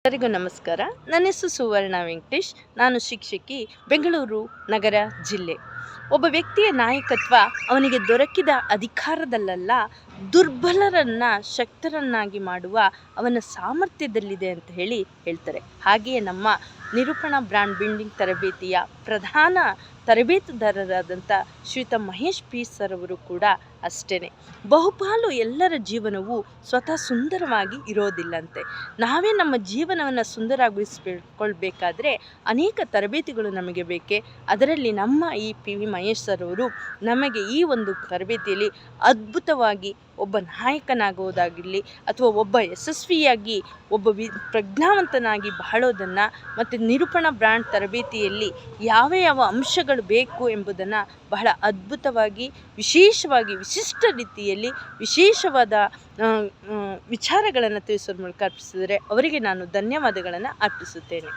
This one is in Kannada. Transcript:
ಎಲ್ಲರಿಗೂ ನಮಸ್ಕಾರ. ನನ್ನ ಹೆಸರು ಸುವರ್ಣ ವೆಂಕಟೇಶ್. ನಾನು ಶಿಕ್ಷಕಿ, ಬೆಂಗಳೂರು ನಗರ ಜಿಲ್ಲೆ. ಒಬ್ಬ ವ್ಯಕ್ತಿಯ ನಾಯಕತ್ವ ಅವನಿಗೆ ದೊರಕಿದ ಅಧಿಕಾರದಲ್ಲಲ್ಲ, ದುರ್ಬಲರನ್ನು ಶಕ್ತರನ್ನಾಗಿ ಮಾಡುವ ಅವನ ಸಾಮರ್ಥ್ಯದಲ್ಲಿದೆ ಅಂತ ಹೇಳ್ತಾರೆ. ಹಾಗೆಯೇ ನಮ್ಮ ನಿರೂಪಣಾ ಬ್ರ್ಯಾಂಡ್ ಬಿಲ್ಡಿಂಗ್ ತರಬೇತಿಯ ಪ್ರಧಾನ ತರಬೇತುದಾರರಾದಂಥ ಶ್ರೀಯುತ ಮಹೇಶ್ ಪಿ ಸರ್ ಅವರು ಕೂಡ ಅಷ್ಟೇ. ಬಹುಪಾಲು ಎಲ್ಲರ ಜೀವನವು ಸ್ವತಃ ಸುಂದರವಾಗಿ ಇರೋದಿಲ್ಲಂತೆ. ನಾವೇ ನಮ್ಮ ಜೀವನವನ್ನು ಸುಂದರಗೊಳಿಸಿಕೊಳ್ಬೇಕಾದ್ರೆ ಅನೇಕ ತರಬೇತಿಗಳು ನಮಗೆ ಬೇಕೆ. ಅದರಲ್ಲಿ ನಮ್ಮ ಈ ಪಿ ವಿ ಮಹೇಶ್ ಸರ್ ಅವರು ನಮಗೆ ಈ ಒಂದು ತರಬೇತಿಯಲ್ಲಿ ಅದ್ಭುತವಾಗಿ ಒಬ್ಬ ನಾಯಕನಾಗುವುದಾಗಿರಲಿ ಅಥವಾ ಒಬ್ಬ ಯಶಸ್ವಿಯಾಗಿ ಒಬ್ಬ ಪ್ರಜ್ಞಾವಂತನಾಗಿ ಬಾಳೋದನ್ನು ಮತ್ತು ನಿರೂಪಣಾ ಬ್ರ್ಯಾಂಡ್ ತರಬೇತಿಯಲ್ಲಿ ಯಾವ ಅಂಶಗಳು ಬೇಕು ಎಂಬುದನ್ನು ಬಹಳ ಅದ್ಭುತವಾಗಿ, ವಿಶೇಷವಾಗಿ, ವಿಶಿಷ್ಟ ರೀತಿಯಲ್ಲಿ ವಿಶೇಷವಾದ ವಿಚಾರಗಳನ್ನು ತಿಳಿಸೋದ್ರ ಮೂಲಕ ಅರ್ಪಿಸಿದರೆ ಅವರಿಗೆ ನಾನು ಧನ್ಯವಾದಗಳನ್ನು ಅರ್ಪಿಸುತ್ತೇನೆ.